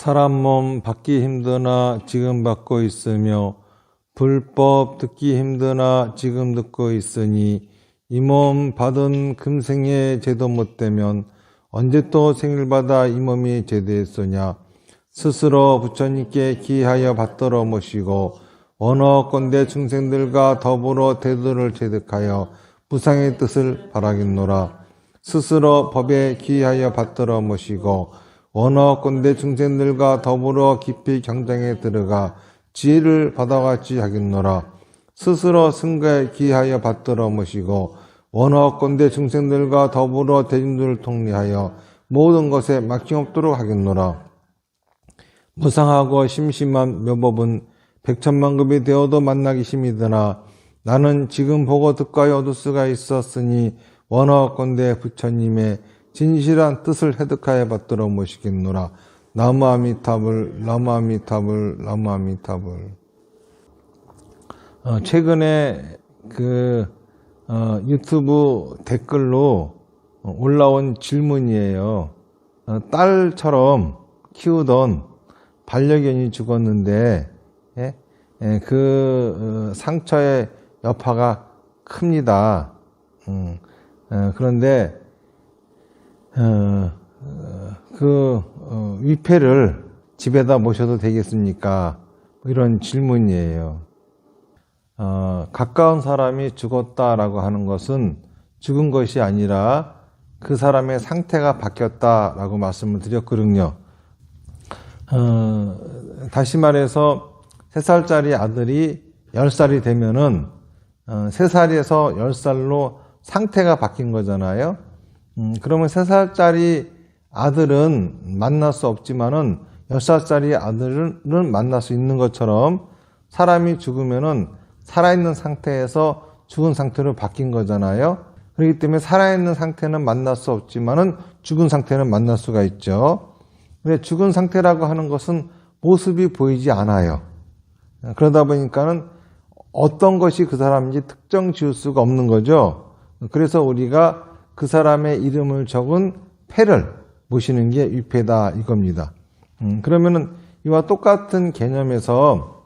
사람 몸 받기 힘드나 지금 받고 있으며 불법 듣기 힘드나 지금 듣고 있으니 이 몸 받은 금생에 제도 못되면 언제 또 생일받아 이 몸이 제도했으냐. 스스로 부처님께 기하여 받들어 모시고 원어건대 중생들과 더불어 대도를 제득하여 무상의 뜻을 바라겠노라. 스스로 법에 기하여 받들어 모시고 원어건대 중생들과 더불어 깊이 경장에 들어가 지혜를 받아같이 하겠노라. 스스로 승가에 기하여 받들어 모시고 원어건대 중생들과 더불어 대중들을 통리하여 모든 것에 막힘없도록 하겠노라. 무상하고 심심한 묘법은 백천만급이 되어도 만나기 힘이드나 나는 지금 보고 듣고하여 얻을 수가 있었으니 원어건대 부처님의 진실한 뜻을 해득하여 받들어 모시겠노라. 나무 아미타불, 나무 아미타불, 나무 아미타불. 최근에 유튜브 댓글로 올라온 질문이에요. 딸처럼 키우던 반려견이 죽었는데 상처의 여파가 큽니다. 그런데 위패를 집에다 모셔도 되겠습니까? 이런 질문이에요. 가까운 사람이 죽었다라고 하는 것은 죽은 것이 아니라 그 사람의 상태가 바뀌었다라고 말씀을 드렸거든요. 다시 말해서 3살짜리 아들이 10살이 되면은 3살에서 10살로 상태가 바뀐 거잖아요. 그러면 3살짜리 아들은 만날 수 없지만은 10살짜리 아들은 만날 수 있는 것처럼 사람이 죽으면은 살아있는 상태에서 죽은 상태로 바뀐 거잖아요. 그렇기 때문에 살아있는 상태는 만날 수 없지만은 죽은 상태는 만날 수가 있죠. 근데 죽은 상태라고 하는 것은 모습이 보이지 않아요. 그러다 보니까는 어떤 것이 그 사람인지 특정 지을 수가 없는 거죠. 그래서 우리가 그 사람의 이름을 적은 패를 모시는 게 위패다 이겁니다. 그러면은 이와 똑같은 개념에서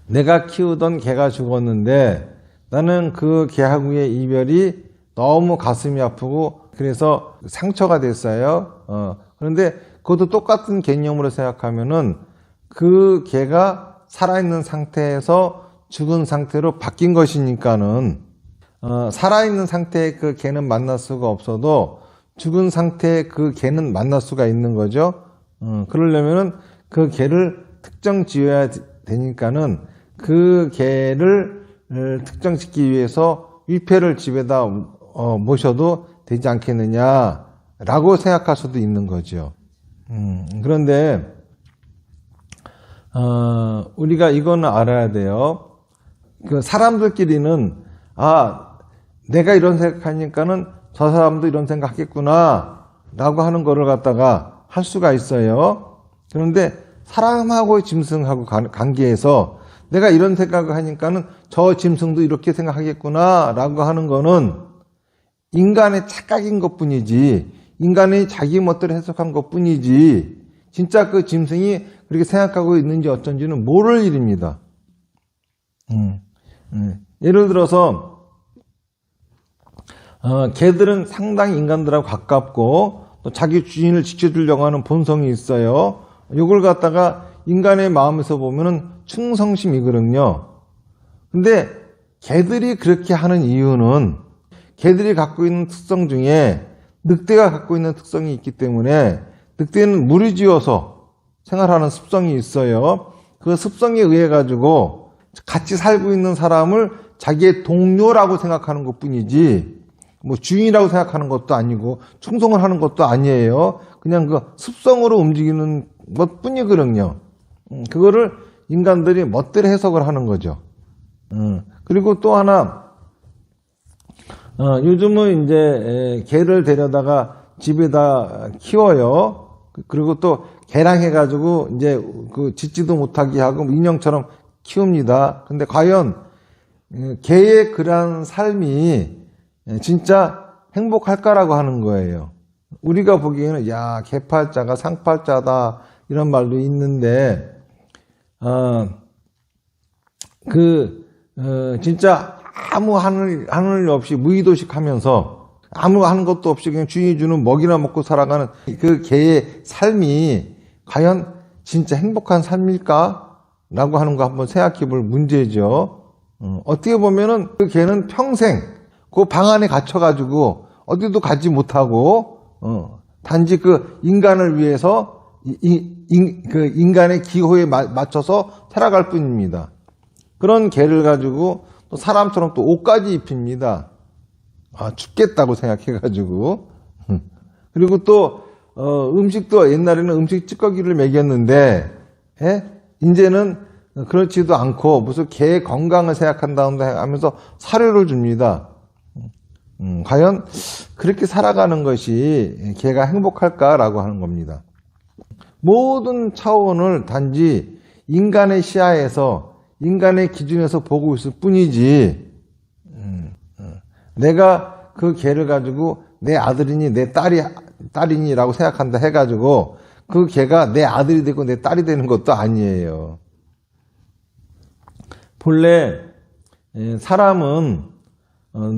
내가 키우던 개가 죽었는데 나는 그 개하고의 이별이 너무 가슴이 아프고 그래서 상처가 됐어요. 그런데 그것도 똑같은 개념으로 생각하면은 그 개가 살아있는 상태에서 죽은 상태로 바뀐 것이니까는 살아있는 상태의 그 개는 만날 수가 없어도 죽은 상태의 그 개는 만날 수가 있는 거죠. 그러려면은 그 개를 특정 지어야 되니까는 그 개를 특정짓기 위해서 위패를 집에다 모셔도 되지 않겠느냐라고 생각할 수도 있는 거죠. 그런데 우리가 이거는 알아야 돼요. 그 사람들끼리는 내가 이런 생각하니까는 저 사람도 이런 생각하겠구나 라고 하는 거를 갖다가 할 수가 있어요. 그런데 사람하고 짐승하고 관계에서 내가 이런 생각을 하니까는 저 짐승도 이렇게 생각하겠구나 라고 하는 거는 인간의 착각인 것 뿐이지, 인간이 자기 멋대로 해석한 것 뿐이지 진짜 그 짐승이 그렇게 생각하고 있는지 어쩐지는 모를 일입니다. 예를 들어서 개들은 상당히 인간들하고 가깝고 또 자기 주인을 지켜주려고 하는 본성이 있어요. 이걸 갖다가 인간의 마음에서 보면은 충성심이거든요. 근데 개들이 그렇게 하는 이유는 개들이 갖고 있는 특성 중에 늑대가 갖고 있는 특성이 있기 때문에 늑대는 무리지어서 생활하는 습성이 있어요. 그 습성에 의해 가지고 같이 살고 있는 사람을 자기의 동료라고 생각하는 것 뿐이지 뭐 주인이라고 생각하는 것도 아니고 충성을 하는 것도 아니에요. 그냥 그 습성으로 움직이는 것 뿐이거든요. 그거를 인간들이 멋대로 해석을 하는 거죠. 그리고 또 하나, 요즘은 이제 개를 데려다가 집에다 키워요. 그리고 또 개랑 해가지고 이제 그 짖지도 못하게 하고 인형처럼 키웁니다. 근데 과연 개의 그러한 삶이 진짜 행복할까라고 하는 거예요. 우리가 보기에는 야, 개팔자가 상팔자다, 이런 말도 있는데, 진짜 아무 하늘 없이 무의도식 하면서 아무 하는 것도 없이 그냥 주인이 주는 먹이나 먹고 살아가는 그 개의 삶이 과연 진짜 행복한 삶일까? 라고 하는 거 한번 생각해 볼 문제죠. 어떻게 보면은 그 개는 평생 그 방 안에 갇혀가지고 어디도 가지 못하고, 단지 그 인간을 위해서 그 인간의 기호에 맞춰서 살아갈 뿐입니다. 그런 개를 가지고 또 사람처럼 또 옷까지 입힙니다. 춥겠다고 생각해가지고. 그리고 또, 음식도 옛날에는 음식 찌꺼기를 먹였는데, 이제는 그렇지도 않고 무슨 개의 건강을 생각한다 하면서 사료를 줍니다. 과연 그렇게 살아가는 것이 개가 행복할까라고 하는 겁니다. 모든 차원을 단지 인간의 시야에서, 인간의 기준에서 보고 있을 뿐이지, 내가 그 개를 가지고 내 아들이니 내 딸이니라고 생각한다 해가지고 그 개가 내 아들이 되고 내 딸이 되는 것도 아니에요. 본래 사람은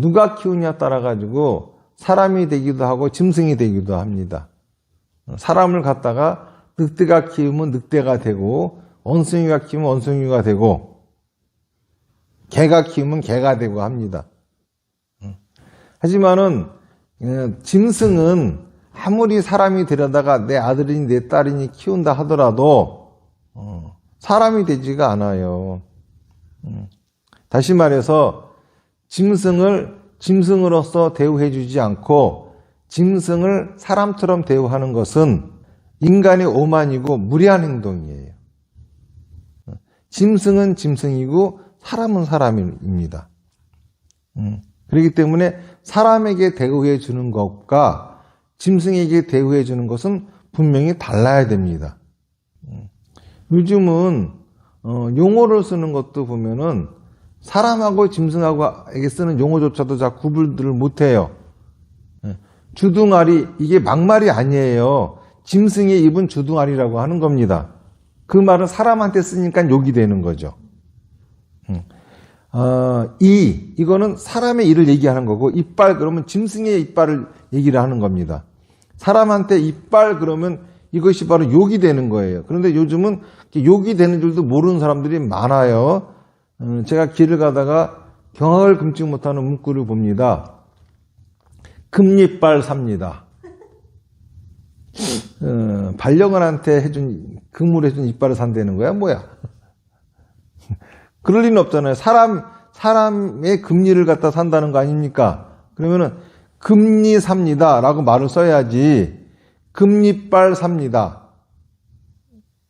누가 키우냐에 따라 가지고 사람이 되기도 하고 짐승이 되기도 합니다. 사람을 갖다가 늑대가 키우면 늑대가 되고, 원숭이가 키우면 원숭이가 되고, 개가 키우면 개가 되고 합니다. 하지만은 짐승은 아무리 사람이 되려다가 내 아들이니 내 딸이니 키운다 하더라도 사람이 되지가 않아요. 다시 말해서 짐승을 짐승으로서 대우해 주지 않고 짐승을 사람처럼 대우하는 것은 인간의 오만이고 무례한 행동이에요. 짐승은 짐승이고 사람은 사람입니다. 그렇기 때문에 사람에게 대우해 주는 것과 짐승에게 대우해 주는 것은 분명히 달라야 됩니다. 요즘은 용어를 쓰는 것도 보면은 사람하고 짐승하고에게 쓰는 용어조차도 잘 구분들을 못해요. 주둥아리, 이게 막말이 아니에요. 짐승의 입은 주둥아리라고 하는 겁니다. 그 말은 사람한테 쓰니까 욕이 되는 거죠. 이거는 사람의 이를 얘기하는 거고, 이빨 그러면 짐승의 이빨을 얘기를 하는 겁니다. 사람한테 이빨 그러면 이것이 바로 욕이 되는 거예요. 그런데 요즘은 욕이 되는 줄도 모르는 사람들이 많아요. 제가 길을 가다가 경악을 금치 못하는 문구를 봅니다. 금리빨 삽니다. 반려견한테 금을 해준 이빨을 산다는 거야? 뭐야? 그럴 리는 없잖아요. 사람의 금리를 갖다 산다는 거 아닙니까? 그러면은 금리 삽니다 라고 말을 써야지 금리빨 삽니다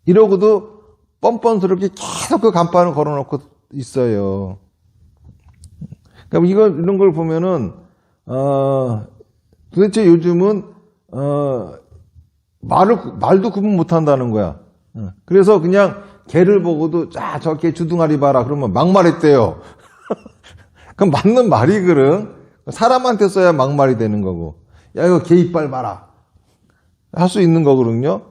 이러고도 뻔뻔스럽게 계속 그 간판을 걸어놓고 있어요. 그러니까 이런 걸 보면은 도대체 요즘은 말도 구분 못한다는 거야. 그래서 그냥 개를 보고도 저 개 주둥아리 봐라 그러면 막말했대요. 그럼 맞는 말이거든. 사람한테 써야 막말이 되는 거고, 야 이거 개 이빨 봐라 할 수 있는 거거든요.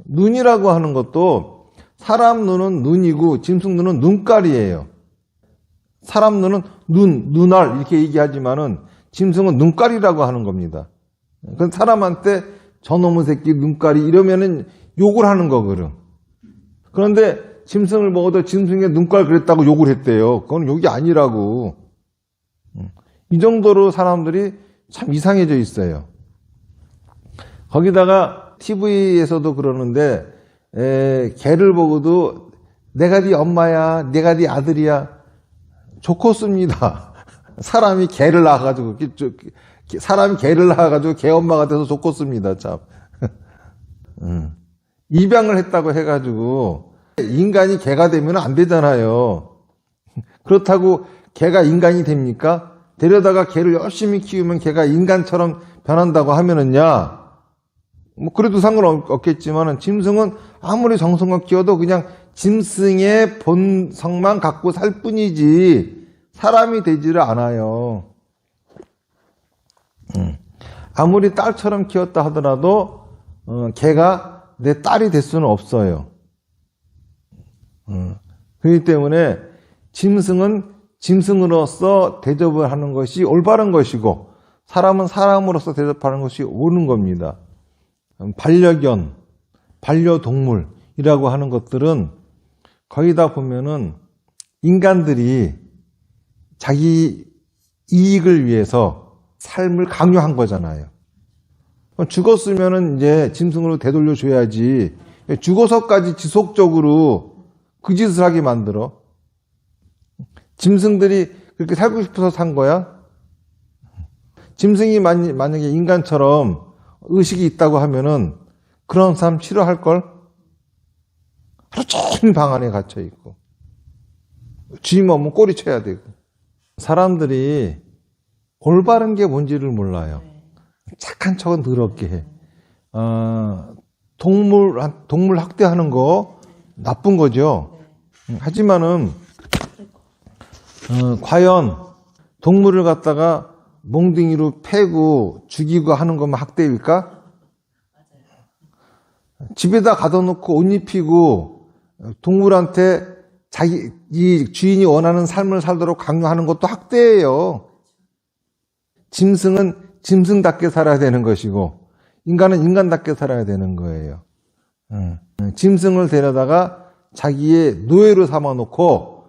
눈이라고 하는 것도 사람 눈은 눈이고 짐승 눈은 눈깔이에요. 사람 눈은 눈알 이렇게 얘기하지만은 짐승은 눈깔이라고 하는 겁니다. 그건 사람한테 저놈의 새끼 눈깔이 이러면은 욕을 하는 거거든. 그런데 짐승을 먹어도 짐승의 눈깔 그랬다고 욕을 했대요. 그건 욕이 아니라고. 이 정도로 사람들이 참 이상해져 있어요. 거기다가 TV에서도 그러는데 개를 보고도 내가 네 엄마야, 내가 네 아들이야 좋고 씁니다. 사람이 개를 낳아가지고 개 엄마가 돼서 좋고 씁니다. 참. 입양을 했다고 해가지고 인간이 개가 되면 안 되잖아요. 그렇다고 개가 인간이 됩니까? 데려다가 개를 열심히 키우면 개가 인간처럼 변한다고 하면은야, 뭐 그래도 상관없겠지만은 짐승은 아무리 정성껏 키워도 그냥 짐승의 본성만 갖고 살 뿐이지 사람이 되지를 않아요. 아무리 딸처럼 키웠다 하더라도 개가 내 딸이 될 수는 없어요. 그렇기 때문에 짐승은 짐승으로서 대접을 하는 것이 올바른 것이고 사람은 사람으로서 대접하는 것이 옳은 겁니다. 반려견, 반려동물이라고 하는 것들은 거의 다 보면은 인간들이 자기 이익을 위해서 삶을 강요한 거잖아요. 죽었으면은 이제 짐승으로 되돌려 줘야지. 죽어서까지 지속적으로 그 짓을 하게 만들어. 짐승들이 그렇게 살고 싶어서 산 거야? 짐승이 만약에 인간처럼 의식이 있다고 하면은 그런 사람 싫어할걸? 하루 종일 방 안에 갇혀 있고 주인 없으면 꼬리 쳐야 되고. 사람들이 올바른 게 뭔지를 몰라요. 착한 척은 더럽게 해. 동물 학대하는 거 나쁜 거죠. 하지만은 과연 동물을 갖다가 몽둥이로 패고 죽이고 하는 것만 학대일까? 집에다 가둬놓고 옷 입히고 동물한테 이 주인이 원하는 삶을 살도록 강요하는 것도 학대예요. 짐승은 짐승답게 살아야 되는 것이고 인간은 인간답게 살아야 되는 거예요. 짐승을 데려다가 자기의 노예로 삼아놓고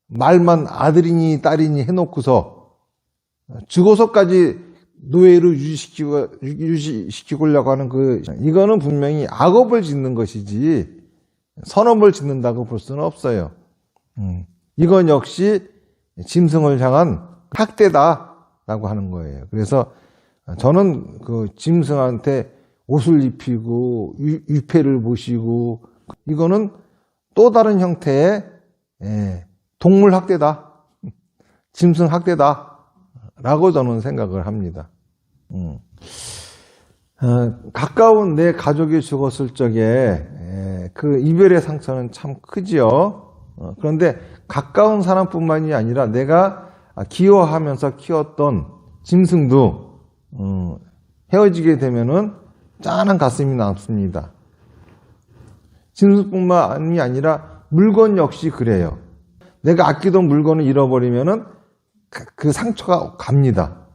말만 아들이니 딸이니 해놓고서 죽어서까지 노예로 유지시키려고 하는 이거는 분명히 악업을 짓는 것이지 선업을 짓는다고 볼 수는 없어요. 이건 역시 짐승을 향한 학대다라고 하는 거예요. 그래서 저는 그 짐승한테 옷을 입히고 위패를 보시고 이거는 또 다른 형태의 동물 학대다, 짐승 학대다라고 저는 생각을 합니다. 가까운 내 가족이 죽었을 적에 그 이별의 상처는 참 크지요. 그런데 가까운 사람뿐만이 아니라 내가 기여하면서 키웠던 짐승도 헤어지게 되면은 짠한 가슴이 남습니다. 짐승뿐만이 아니라 물건 역시 그래요. 내가 아끼던 물건을 잃어버리면은 그 상처가 갑니다.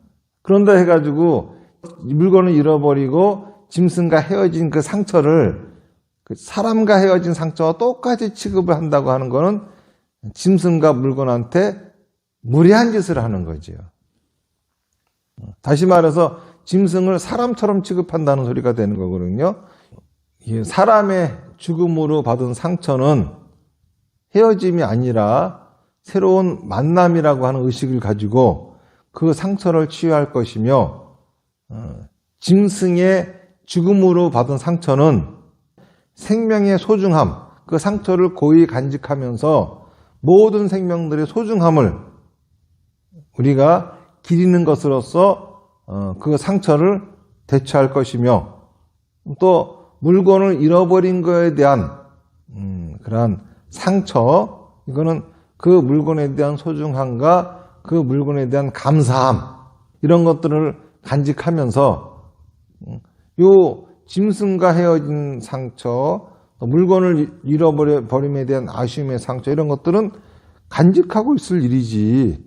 그런다 해가지고 물건을 잃어버리고 짐승과 헤어진 그 상처를 사람과 헤어진 상처와 똑같이 취급을 한다고 하는 것은 짐승과 물건한테 무례한 짓을 하는 거죠. 다시 말해서 짐승을 사람처럼 취급한다는 소리가 되는 거거든요. 사람의 죽음으로 받은 상처는 헤어짐이 아니라 새로운 만남이라고 하는 의식을 가지고 그 상처를 치유할 것이며, 짐승의 죽음으로 받은 상처는 생명의 소중함, 그 상처를 고이 간직하면서 모든 생명들의 소중함을 우리가 기리는 것으로서 그 상처를 대처할 것이며, 또 물건을 잃어버린 것에 대한 그러한 상처, 이거는 그 물건에 대한 소중함과 그 물건에 대한 감사함, 이런 것들을 간직하면서 요 짐승과 헤어진 상처, 물건을 잃어버림에 대한 아쉬움의 상처, 이런 것들은 간직하고 있을 일이지.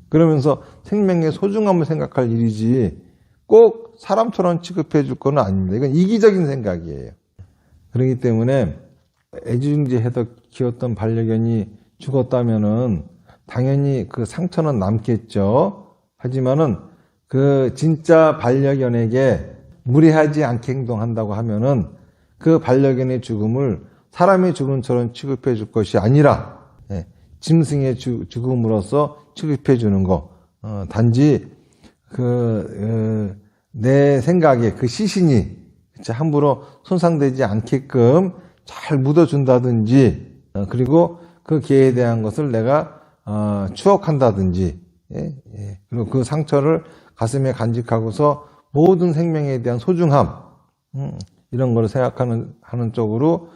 그러면서 생명의 소중함을 생각할 일이지 꼭 사람처럼 취급해 줄 건 아닙니다. 이건 이기적인 생각이에요. 그렇기 때문에 애지중지해서 키웠던 반려견이 죽었다면은 당연히 그 상처는 남겠죠. 하지만은 그 진짜 반려견에게 무례하지 않게 행동한다고 하면은 그 반려견의 죽음을 사람의 죽음처럼 취급해 줄 것이 아니라 짐승의 죽음으로써 취급해 주는 거. 단지 내 생각에 그 시신이 함부로 손상되지 않게끔 잘 묻어준다든지, 그리고 그 개에 대한 것을 내가 추억한다든지, 그리고 그 상처를 가슴에 간직하고서 모든 생명에 대한 소중함, 이런 걸 생각하는 쪽으로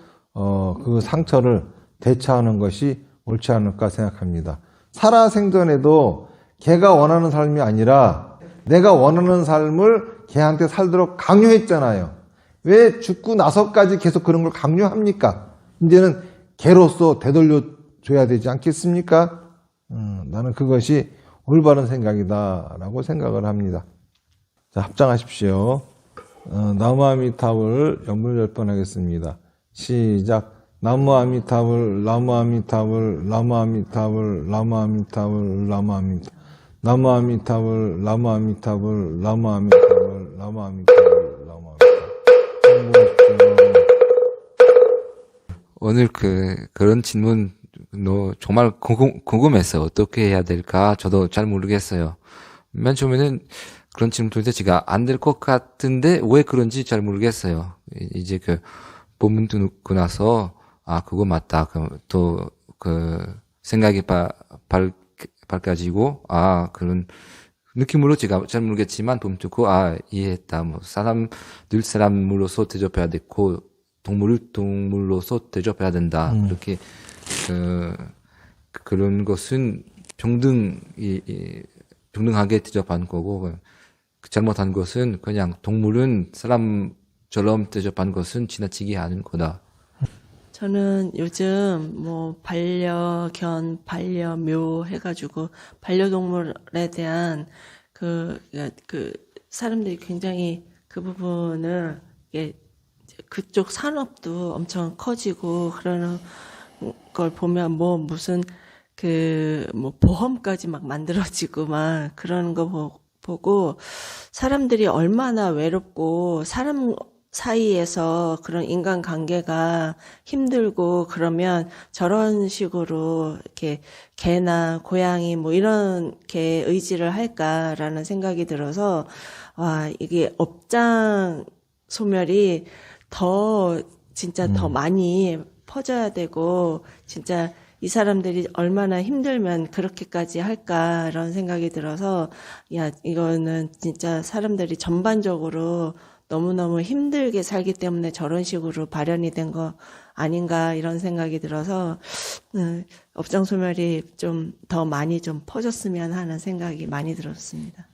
그 상처를 대처하는 것이 옳지 않을까 생각합니다. 살아생전에도 걔가 원하는 삶이 아니라 내가 원하는 삶을 걔한테 살도록 강요했잖아요. 왜 죽고 나서까지 계속 그런 걸 강요합니까? 이제는 개로서 되돌려 줘야 되지 않겠습니까? 나는 그것이 올바른 생각이다라고 생각을 합니다. 자, 합장하십시오. 나무아미타불 영불 10번 하겠습니다. 시작. 나무아미타불, 나무아미타불, 나무아미타불, 나무아미타불, 나무아미타불, 나무아미타불, 나무아미타불, 나무아미타불, 나무아미타불, 나무아미타불. 오늘 그런 질문, 정말 궁금했어요. 어떻게 해야 될까? 저도 잘 모르겠어요. 맨 처음에는 그런 질문 들을 때 제가 안 될 것 같은데 왜 그런지 잘 모르겠어요. 이제 본문 듣고 나서, 그거 맞다. 또, 생각이 밝아지고, 그런 느낌으로 제가 잘 모르겠지만, 본문 듣고, 이해했다. 늘 사람으로서 대접해야 되고, 동물로서 대접해야 된다. 그렇게, 그런 것은 평등하게 대접한 거고, 잘못한 것은 그냥 동물은 사람처럼 대접한 것은 지나치게 하는 거다. 저는 요즘 반려견, 반려묘 해가지고 반려동물에 대한 사람들이 굉장히 그 부분을 그쪽 산업도 엄청 커지고 그러는 걸 보면 무슨 보험까지 막 만들어지고 막 그러는 거 보고 사람들이 얼마나 외롭고 사람 사이에서 그런 인간관계가 힘들고 그러면 저런 식으로 이렇게 개나 고양이 이렇게 의지를 할까라는 생각이 들어서 이게 업장 소멸이 진짜 더 많이 퍼져야 되고 진짜 이 사람들이 얼마나 힘들면 그렇게까지 할까라는 생각이 들어서 이거는 진짜 사람들이 전반적으로 너무너무 힘들게 살기 때문에 저런 식으로 발현이 된 거 아닌가 이런 생각이 들어서 업장 소멸이 좀 더 많이 좀 퍼졌으면 하는 생각이 많이 들었습니다.